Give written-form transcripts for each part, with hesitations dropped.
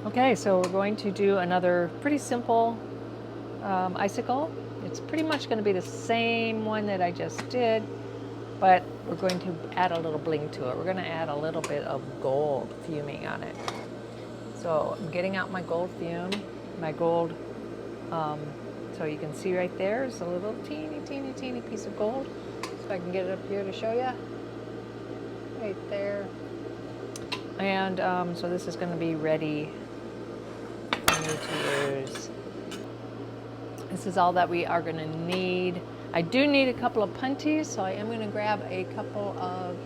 Okay, so we're going to do another pretty simple icicle. It's pretty much going to be the same one that I just did, but we're going to add a little bling to it. We're going to add a little bit of gold fuming on it. So I'm getting out my gold fume, my gold, so you can see right there is a little teeny piece of gold. So if I can get it up here to show you, right there. And so this is going to be ready for me to use. This is all that we are going to need. I do need a couple of punties, so I am going to grab a couple of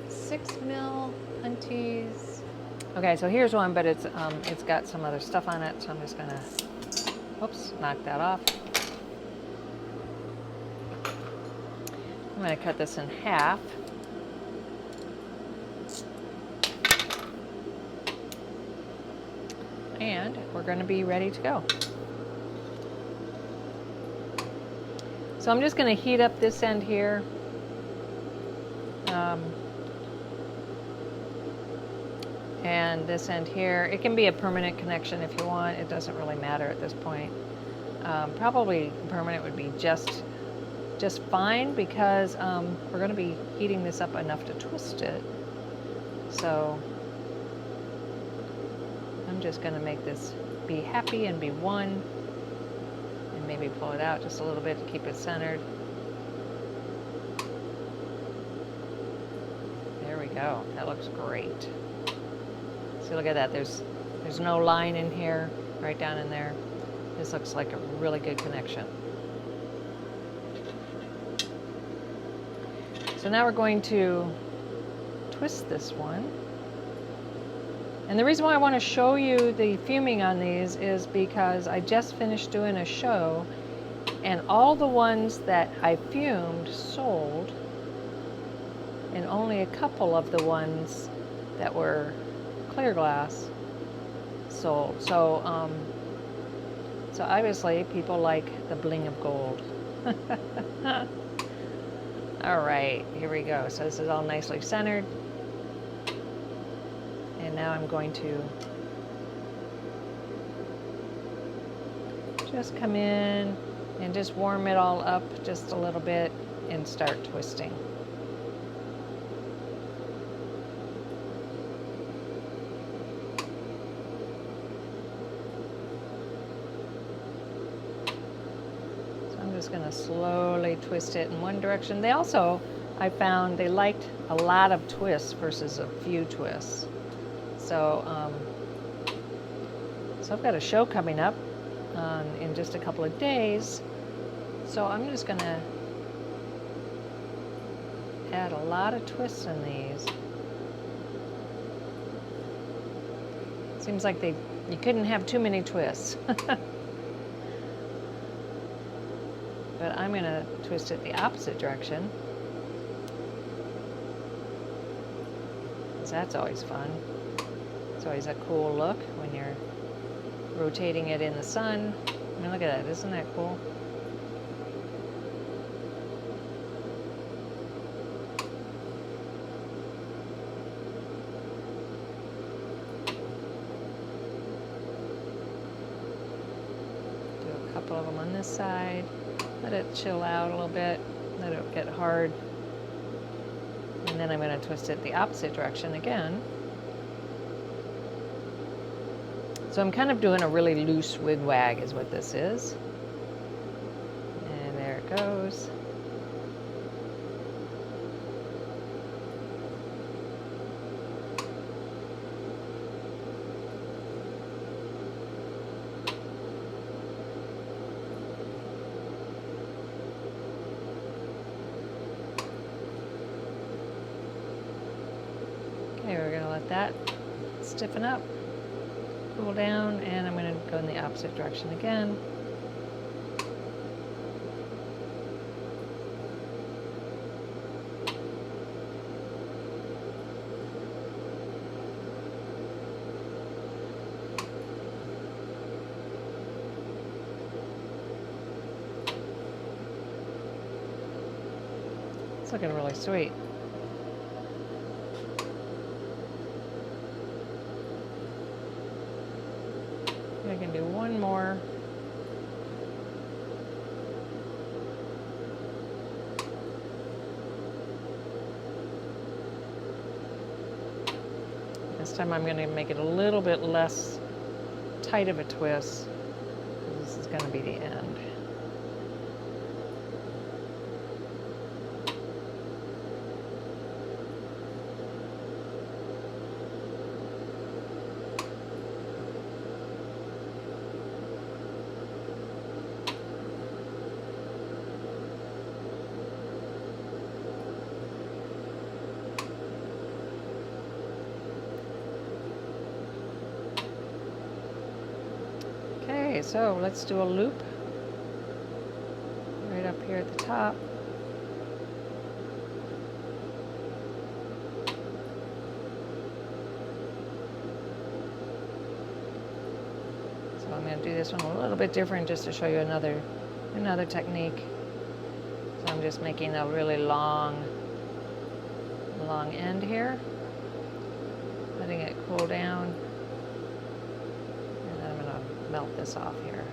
6mm punties. Okay, so here's one, but it's got some other stuff on it, so I'm just going to, oops, knock that off. I'm going to cut this in half. And we're going to be ready to go. So I'm just going to heat up this end here. And this end here. It can be a permanent connection if you want. It doesn't really matter at this point. Probably permanent would be just fine because we're going to be heating this up enough to twist it. So I'm just going to make this be happy and be one. And maybe pull it out just a little bit to keep it centered. There we go. That looks great. See, look at that. There's no line in here, right down in there. This looks like a really good connection. So now we're going to twist this one. And the reason why I want to show you the fuming on these is because I just finished doing a show, and all the ones that I fumed sold, and only a couple of the ones that were clear glass sold. So, so obviously people like the bling of gold. All right, here we go. So this is all nicely centered. And now I'm going to just come in and just warm it all up just a little bit and start twisting. So I'm just going to slowly twist it in one direction. They also, I found, they liked a lot of twists versus a few twists. So, so I've got a show coming up in just a couple of days. So I'm just going to add a lot of twists in these. Seems like you couldn't have too many twists. But I'm going to twist it the opposite direction. So that's always fun. It's always a cool look when you're rotating it in the sun. I mean, look at that. Isn't that cool? Do a couple of them on this side. Let it chill out a little bit. Let it get hard. And then I'm going to twist it the opposite direction again. So I'm kind of doing a really loose wig-wag is what this is. And there it goes. Okay, we're going to let that stiffen up. Cool down, and I'm going to go in the opposite direction again. It's looking really sweet. I can do one more. This time I'm going to make it a little bit less tight of a twist. This is going to be the end. Okay, so let's do a loop right up here at the top. So I'm going to do this one a little bit different just to show you another technique. So I'm just making a really long end here, letting it cool down. Melt this off here.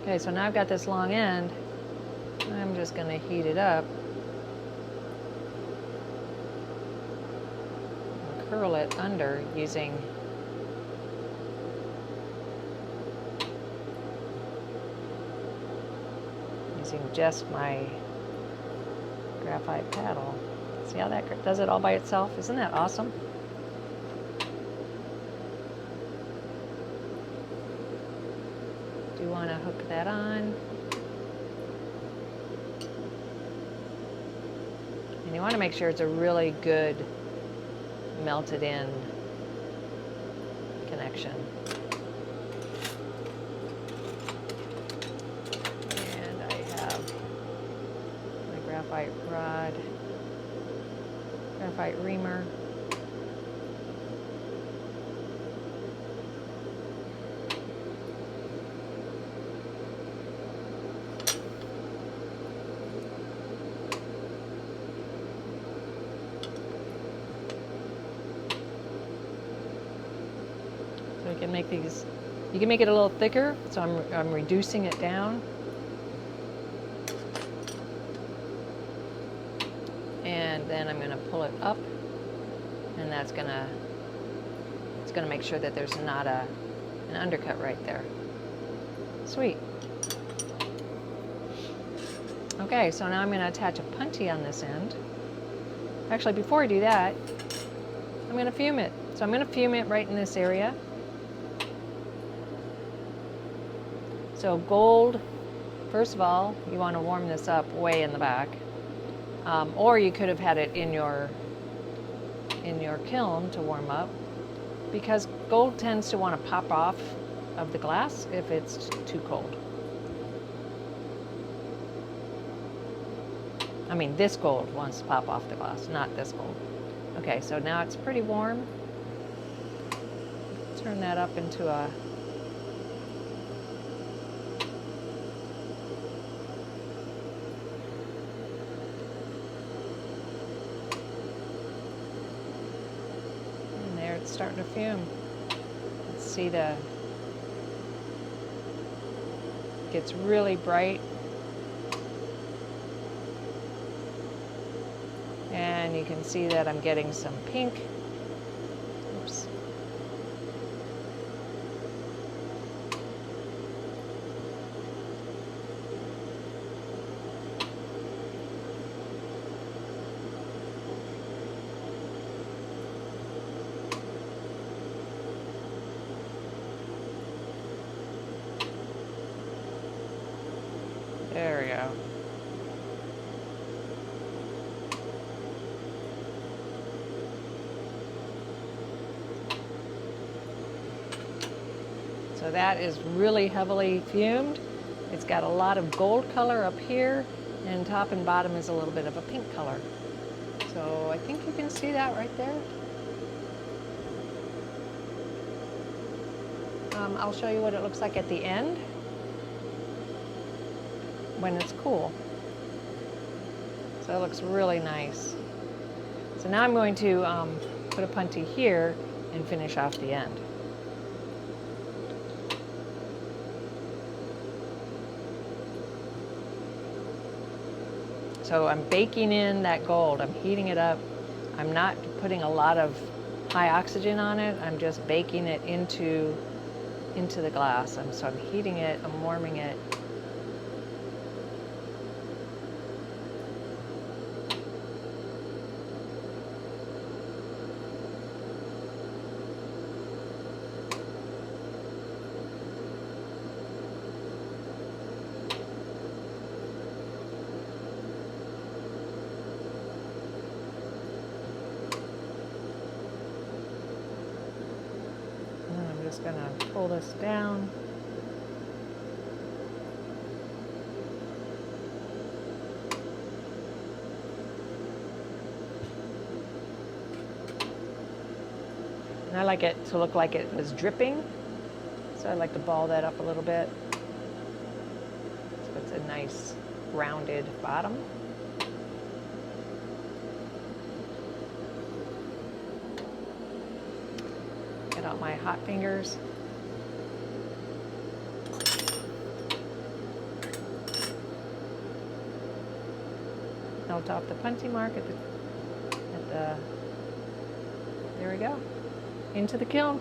Okay, so now I've got this long end. I'm just going to heat it up. And curl it under using just my graphite paddle. See how that does it all by itself? Isn't that awesome? Do you want to hook that on? And you want to make sure it's a really good melted in connection. Graphite rod, graphite reamer. So you can make these, you can make it a little thicker, so I'm reducing it down. And then I'm going to pull it up, and it's going to make sure that there's not an undercut right there. Sweet. Okay, so now I'm going to attach a puntee on this end. Actually, before I do that, I'm going to fume it. So I'm going to fume it right in this area. So gold, first of all, you want to warm this up way in the back. Or you could have had it in your kiln to warm up, because gold tends to want to pop off of the glass if it's too cold. I mean, this gold wants to pop off the glass, not this gold. Okay, so now it's pretty warm. Turn that up into a it's starting to fume. Let's see, it gets really bright. And you can see that I'm getting some pink. Oops. There we go. So that is really heavily fumed. It's got a lot of gold color up here, and top and bottom is a little bit of a pink color. So I think you can see that right there. I'll show you what it looks like at the end when it's cool. So it looks really nice. So now I'm going to put a punty here and finish off the end. So I'm baking in that gold. I'm heating it up. I'm not putting a lot of high oxygen on it. I'm just baking it into the glass. So I'm heating it, I'm warming it. Just gonna pull this down. And I like it to look like it was dripping, so I like to ball that up a little bit so it's a nice rounded bottom. Get out my hot fingers. Melt off the punty mark at the there we go. Into the kiln.